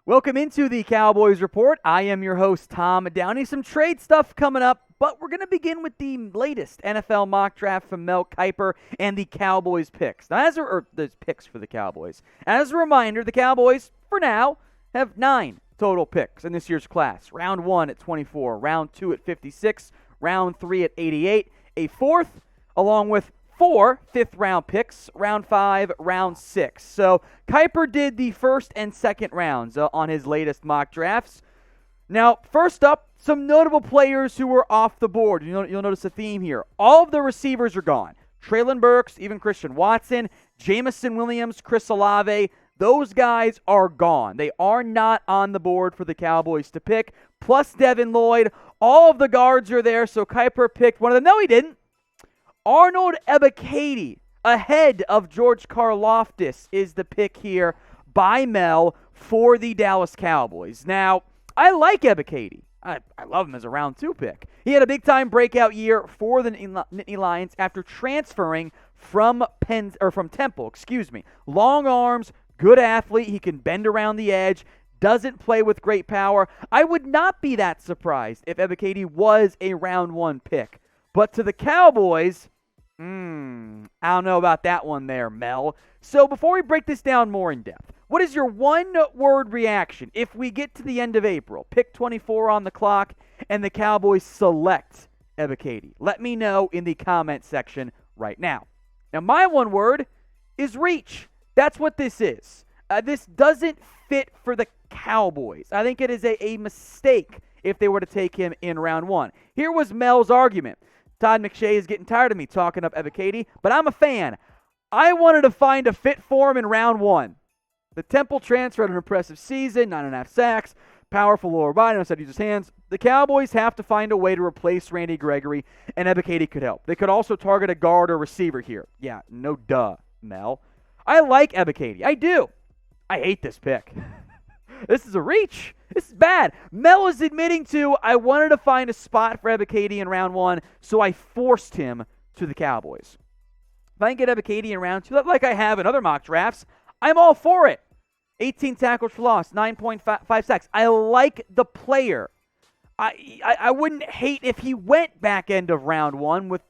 Welcome into the Cowboys Report. I am your host, Tom Downey. Some trade stuff coming up, but we're going to begin with the latest NFL mock draft from Mel Kiper and the Cowboys picks. Now, there's picks for the Cowboys. As a reminder, the Cowboys, for now, have 9 total picks in this year's class. Round 1 at 24, round 2 at 56, round 3 at 88, a 4th, along with 4 fifth-round picks, round 5, round 6. So Kiper did the first and second rounds on his latest mock drafts. Now, first up, some notable players who were off the board. You'll notice a theme here. All of the receivers are gone. Treylon Burks, even Christian Watson, Jameson Williams, Chris Olave, those guys are gone. They are not on the board for the Cowboys to pick. Plus Devin Lloyd. All of the guards are there, so Kiper picked one of them. No, he didn't. Arnold Ebiketie, ahead of George Karlaftis, is the pick here by Mel for the Dallas Cowboys. Now, I like Ebiketie. I love him as a round 2 pick. He had a big-time breakout year for the Nittany Lions after transferring from Temple. Long arms, good athlete. He can bend around the edge, doesn't play with great power. I would not be that surprised if Ebiketie was a round 1 pick. But to the Cowboys, I don't know about that one there, Mel. So before we break this down more in depth, what is your one-word reaction if we get to the end of April, pick 24 on the clock, and the Cowboys select Ebiketie? Let me know in the comment section right now. Now, my one word is reach. That's what this is. This doesn't fit for the Cowboys. I think it is a mistake if they were to take him in round 1. Here was Mel's argument. Todd McShay is getting tired of me talking up Ebiketie, but I'm a fan. I wanted to find a fit for him in round 1. The Temple transfer had an impressive season, 9.5 sacks, powerful lower body, knows how to use his hands. The Cowboys have to find a way to replace Randy Gregory, and Ebiketie could help. They could also target a guard or receiver here. Yeah, no duh, Mel. I like Ebiketie. I do. I hate this pick. This is a reach. This is bad. Mel is admitting to, I wanted to find a spot for Ebiketie in round 1, so I forced him to the Cowboys. If I can get Ebiketie in round 2, like I have in other mock drafts, I'm all for it. 18 tackles for loss, 9.5 sacks. I like the player. I wouldn't hate if he went back end of round 1 with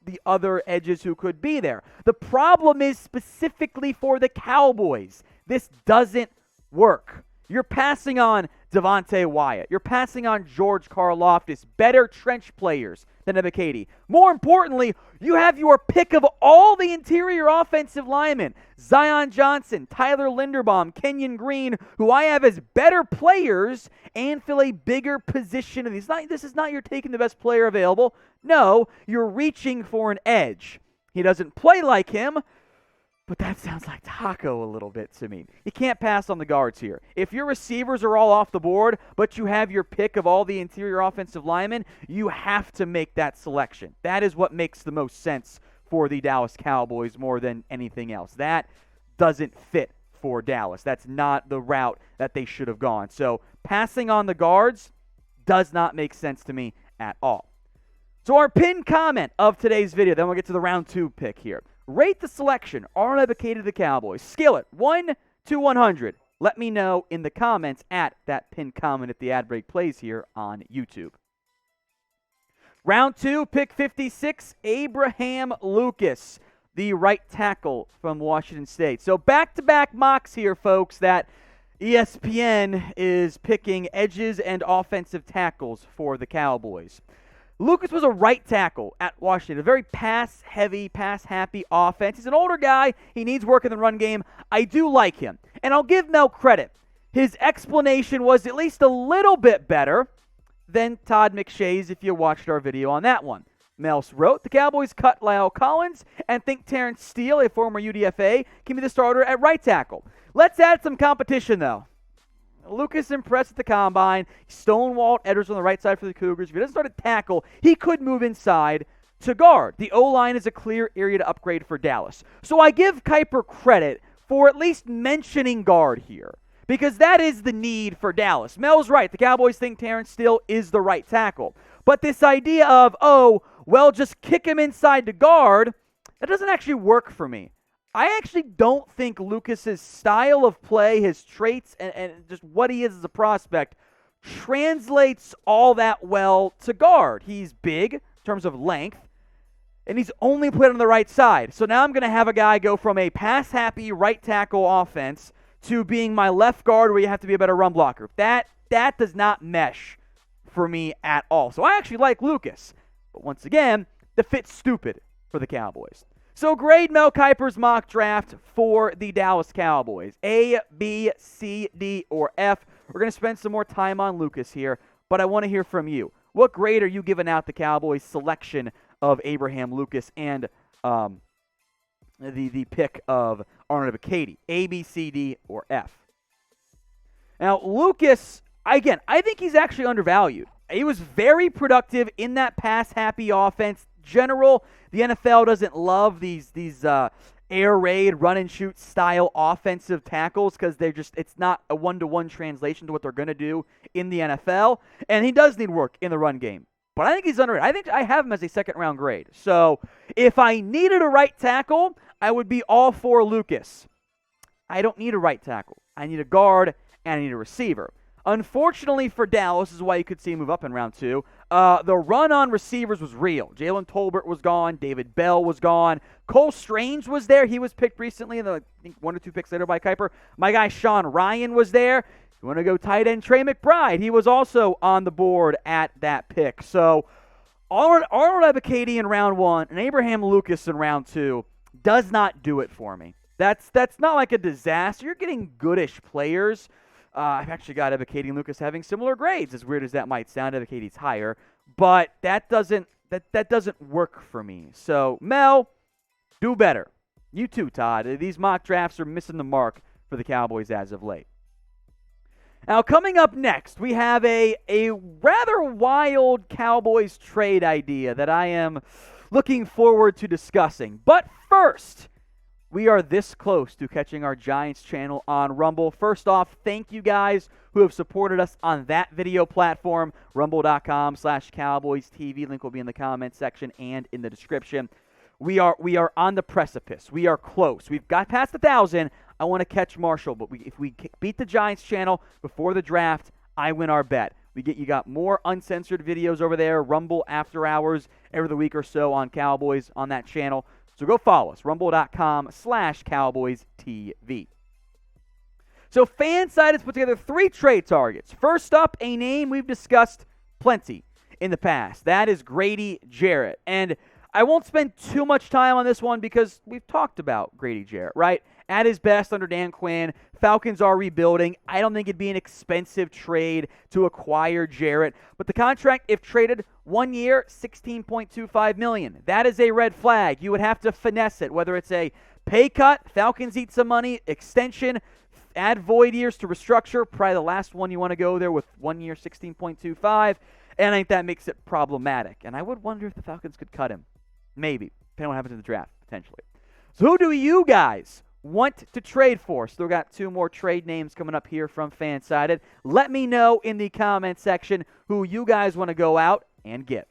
the other edges who could be there. The problem is specifically for the Cowboys. This doesn't work. You're passing on Devontae Wyatt. You're passing on George Karlaftis, better trench players than Ebiketie. More importantly, you have your pick of all the interior offensive linemen. Zion Johnson, Tyler Linderbaum, Kenyon Green, who I have as better players and fill a bigger position. And this is not you're taking the best player available. No, you're reaching for an edge. He doesn't play like him, but that sounds like Taco a little bit to me. You can't pass on the guards here. If your receivers are all off the board, but you have your pick of all the interior offensive linemen, you have to make that selection. That is what makes the most sense for the Dallas Cowboys more than anything else. That doesn't fit for Dallas. That's not the route that they should have gone. So passing on the guards does not make sense to me at all. So our pinned comment of today's video, then we'll get to the round 2 pick here. Rate the selection, Arnold Ebiketie to the Cowboys. Scale it 1 to 100. Let me know in the comments at that pinned comment if the ad break plays here on YouTube. Round 2, pick 56, Abraham Lucas, the right tackle from Washington State. So back-to-back mocks here, folks, that ESPN is picking edges and offensive tackles for the Cowboys. Lucas was a right tackle at Washington, a very pass-heavy, pass-happy offense. He's an older guy. He needs work in the run game. I do like him. And I'll give Mel credit. His explanation was at least a little bit better than Todd McShay's if you watched our video on that one. Mel wrote, the Cowboys cut Lyle Collins and think Terrence Steele, a former UDFA, can be the starter at right tackle. Let's add some competition, though. Lucas impressed at the combine. Stonewalled Edwards on the right side for the Cougars. If he doesn't start at tackle, he could move inside to guard. The O-line is a clear area to upgrade for Dallas. So I give Kiper credit for at least mentioning guard here, because that is the need for Dallas. Mel's right. The Cowboys think Terrence Steele is the right tackle. But this idea of, just kick him inside to guard, that doesn't actually work for me. I actually don't think Lucas's style of play, his traits, and just what he is as a prospect translates all that well to guard. He's big in terms of length, and he's only played on the right side. So now I'm going to have a guy go from a pass-happy right tackle offense to being my left guard where you have to be a better run blocker. That does not mesh for me at all. So I actually like Lucas. But once again, the fit's stupid for the Cowboys. So grade Mel Kiper's mock draft for the Dallas Cowboys. A, B, C, D, or F. We're going to spend some more time on Lucas here, but I want to hear from you. What grade are you giving out the Cowboys' selection of Abraham Lucas and the pick of Arnold Ebiketie? A, B, C, D, or F? Now, Lucas, again, I think he's actually undervalued. He was very productive in that pass-happy offense. General, the NFL doesn't love these air raid, run and shoot style offensive tackles because it's not a one-to-one translation to what they're going to do in the NFL. And he does need work in the run game. But I think he's underrated. I think I have him as a second-round grade. So if I needed a right tackle, I would be all for Lucas. I don't need a right tackle. I need a guard and I need a receiver. Unfortunately for Dallas, this is why you could see him move up in round 2. The run on receivers was real. Jalen Tolbert was gone. David Bell was gone. Cole Strange was there. He was picked recently, and I think 1 or 2 picks later by Kiper. My guy Sean Ryan was there. If you want to go tight end, Trey McBride. He was also on the board at that pick. So Arnold Ebiketie in round 1 and Abraham Lucas in round 2 does not do it for me. That's not like a disaster. You're getting goodish players. I've actually got Ebiketie and Lucas having similar grades, as weird as that might sound. Ebiketie's higher, but that doesn't work for me. So, Mel, do better. You too, Todd. These mock drafts are missing the mark for the Cowboys as of late. Now, coming up next, we have a rather wild Cowboys trade idea that I am looking forward to discussing. But first, we are this close to catching our Giants channel on Rumble. First off, thank you guys who have supported us on that video platform, rumble.com/CowboysTV. Link will be in the comments section and in the description. We are on the precipice. We are close. We've got past 1,000. I want to catch Marshall, but if we beat the Giants channel before the draft, I win our bet. You got more uncensored videos over there, Rumble After Hours, every week or so on Cowboys on that channel. So go follow us, rumble.com/CowboysTV. So FanSide has put together 3 trade targets. First up, a name we've discussed plenty in the past. That is Grady Jarrett. And I won't spend too much time on this one because we've talked about Grady Jarrett, right? At his best under Dan Quinn, Falcons are rebuilding. I don't think it'd be an expensive trade to acquire Jarrett. But the contract, if traded, 1 year, $16.25 million. That is a red flag. You would have to finesse it, whether it's a pay cut, Falcons eat some money, extension, add void years to restructure. Probably the last one you want to go there with 1 year, $16.25. And I think that makes it problematic. And I would wonder if the Falcons could cut him. Maybe, depending on what happens in the draft, potentially. So who do you guys want to trade for? Still got 2 more trade names coming up here from Fansided. Let me know in the comment section who you guys want to go out and get.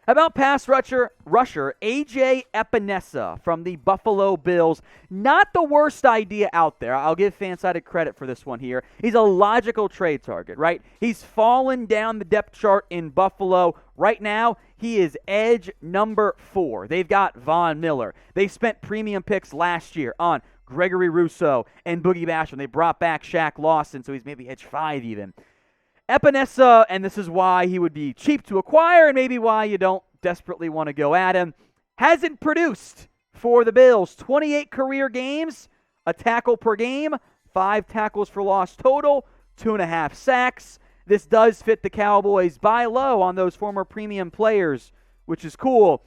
How about pass rusher A.J. Epinesa from the Buffalo Bills? Not the worst idea out there. I'll give Fansided credit for this one here. He's a logical trade target, right? He's fallen down the depth chart in Buffalo. Right now, he is edge number 4. They've got Von Miller. They spent premium picks last year on Gregory Rousseau and Boogie Basham. They brought back Shaq Lawson, so he's maybe edge 5 even. Epinesa, and this is why he would be cheap to acquire and maybe why you don't desperately want to go at him, hasn't produced for the Bills. 28 career games, a tackle per game, 5 tackles for loss total, 2.5 sacks. This does fit the Cowboys buy low on those former premium players, which is cool.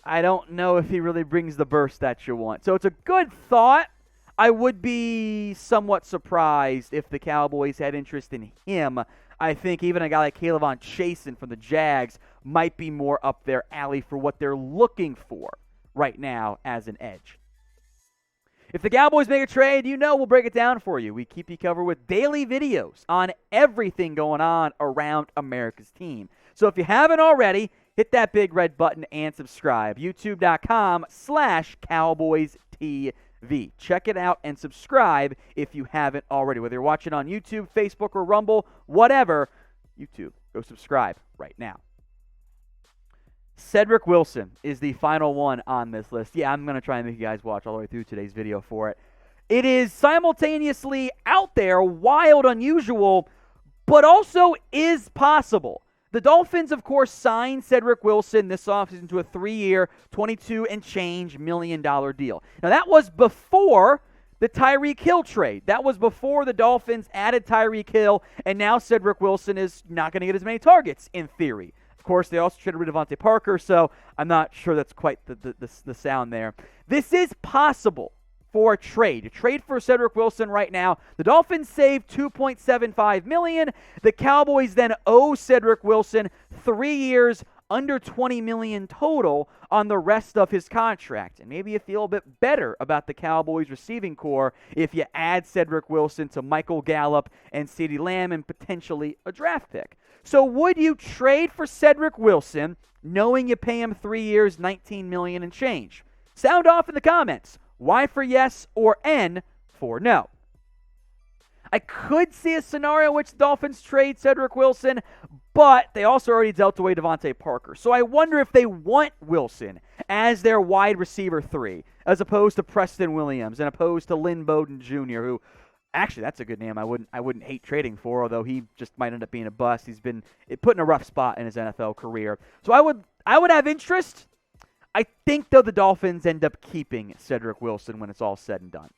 I don't know if he really brings the burst that you want. So it's a good thought. I would be somewhat surprised if the Cowboys had interest in him. I think even a guy like Kayvon Chasen from the Jags might be more up their alley for what they're looking for right now as an edge. If the Cowboys make a trade, we'll break it down for you. We keep you covered with daily videos on everything going on around America's team. So if you haven't already, hit hit that big red button and subscribe. YouTube.com/CowboysTV. Check it out and subscribe if you haven't already. Whether you're watching on YouTube, Facebook, or Rumble, whatever, YouTube, go subscribe right now. Cedrick Wilson is the final one on this list. Yeah, I'm going to try and make you guys watch all the way through today's video for it. It is simultaneously out there, wild, unusual, but also is possible. The Dolphins, of course, signed Cedrick Wilson this offseason to a 3-year, $22 and change million deal. Now, that was before the Tyreek Hill trade. That was before the Dolphins added Tyreek Hill, and now Cedrick Wilson is not going to get as many targets, in theory. Of course, they also traded rid of Devontae Parker, so I'm not sure that's quite the sound there. This is possible for a trade. A trade for Cedrick Wilson right now. The Dolphins save $2.75 million. The Cowboys then owe Cedrick Wilson 3 years, under $20 million total on the rest of his contract. And maybe you feel a bit better about the Cowboys receiving core if you add Cedrick Wilson to Michael Gallup and CeeDee Lamb and potentially a draft pick. So would you trade for Cedrick Wilson knowing you pay him 3 years, $19 million and change? Sound off in the comments. Y for yes or N for no. I could see a scenario in which the Dolphins trade Cedrick Wilson, but they also already dealt away Devontae Parker. So I wonder if they want Wilson as their wide receiver 3, as opposed to Preston Williams and opposed to Lynn Bowden Jr., who actually that's a good name I wouldn't hate trading for, although he just might end up being a bust. He's been put in a rough spot in his NFL career. So I would have interest. I think, though, the Dolphins end up keeping Cedrick Wilson when it's all said and done.